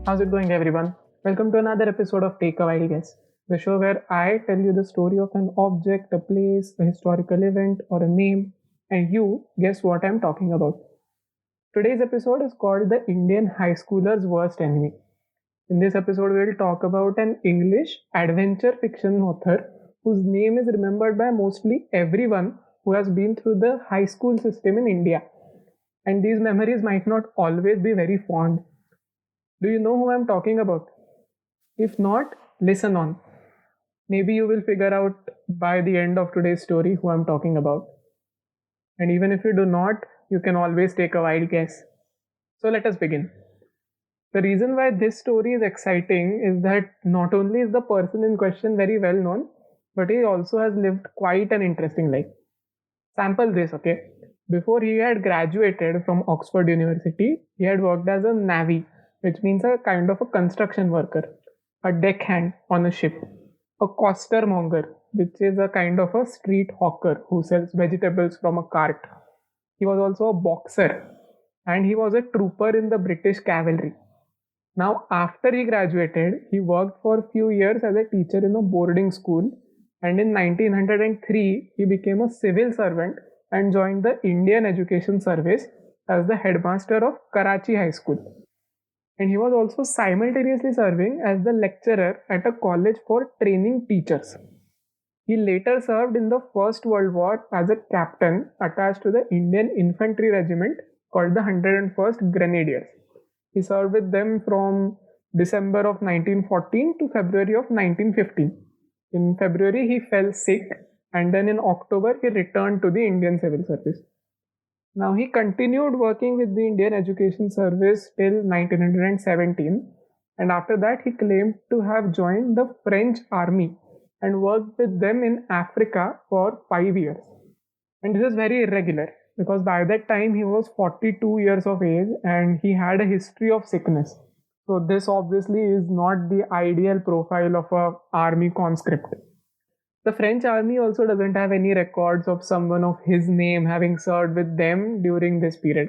How's it going, everyone? Welcome to another episode of Take a Wild Guess, the show where I tell you the story of an object, a place, a historical event, or a name, and you guess what I'm talking about. Today's episode is called The Indian High Schooler's Worst Enemy. In this episode, we'll talk about an English adventure fiction author whose name is remembered by mostly everyone who has been through the high school system in India. And these memories might not always be very fond. Do you know who I'm talking about? If not, listen on. Maybe you will figure out by the end of today's story who I'm talking about. And even if you do not, you can always take a wild guess. So let us begin. The reason why this story is exciting is that not only is the person in question very well known, but he also has lived quite an interesting life. Sample this, okay? Before he had graduated from Oxford University, he had worked as a navvy, which means a kind of a construction worker, a deckhand on a ship, a costermonger, which is a kind of a street hawker who sells vegetables from a cart. He was also a boxer and he was a trooper in the British cavalry. Now, after he graduated, he worked for a few years as a teacher in a boarding school, and in 1903, he became a civil servant and joined the Indian Education Service as the headmaster of Karachi High School. And he was also simultaneously serving as the lecturer at a college for training teachers. He later served in the First World War as a captain attached to the Indian Infantry Regiment called the 101st Grenadiers. He served with them from December of 1914 to February of 1915. In February, he fell sick, and then in October, he returned to the Indian Civil Service. Now, he continued working with the Indian Education Service till 1917, and after that, he claimed to have joined the French Army and worked with them in Africa for 5 years. And this is very irregular because by that time he was 42 years of age and he had a history of sickness. So this obviously is not the ideal profile of a army conscript. The French army also doesn't have any records of someone of his name having served with them during this period.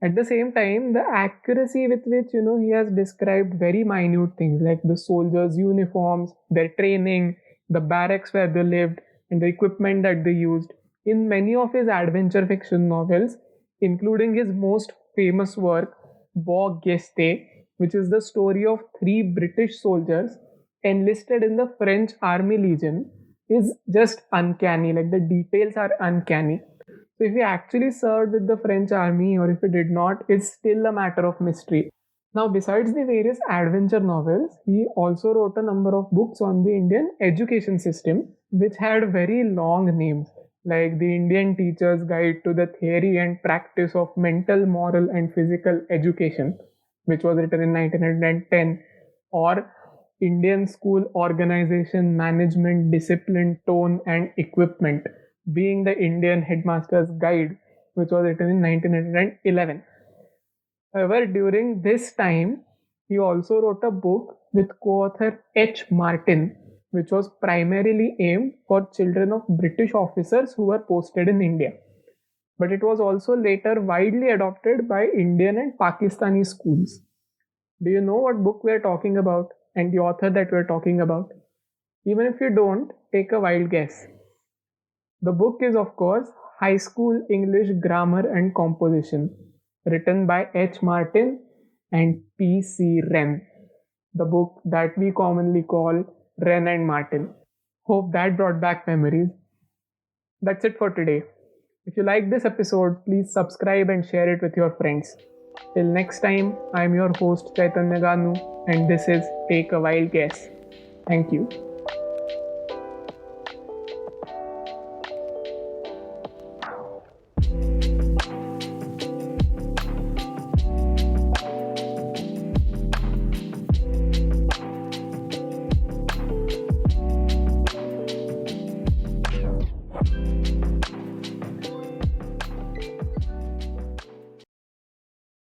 At the same time, the accuracy with which he has described very minute things like the soldiers' uniforms, their training, the barracks where they lived, and the equipment that they used in many of his adventure fiction novels, including his most famous work, Beau Geste, which is the story of 3 British soldiers enlisted in the French Army Legion, is just uncanny. Like the details are uncanny. So if he actually served with the French army or if he did not, it's still a matter of mystery. Now, besides the various adventure novels, he also wrote a number of books on the Indian education system, which had very long names, like the Indian Teacher's Guide to the Theory and Practice of Mental, Moral, and Physical Education, which was written in 1910, or Indian School Organization, Management, Discipline, Tone, and Equipment, being the Indian Headmaster's Guide, which was written in 1911. However, during this time, he also wrote a book with co-author H. Martin, which was primarily aimed for children of British officers who were posted in India. But it was also later widely adopted by Indian and Pakistani schools. Do you know what book we are talking about and the author that we are talking about? Even if you don't, take a wild guess. The book is, of course, High School English Grammar and Composition, written by H. Martin and P. C. Wren, the book that we commonly call Wren and Martin. Hope that brought back memories. That's it for today. If you like this episode, please subscribe and share it with your friends. Till next time, I'm your host Chaitanya Ganu, and this is Take a Wild Guess. Thank you.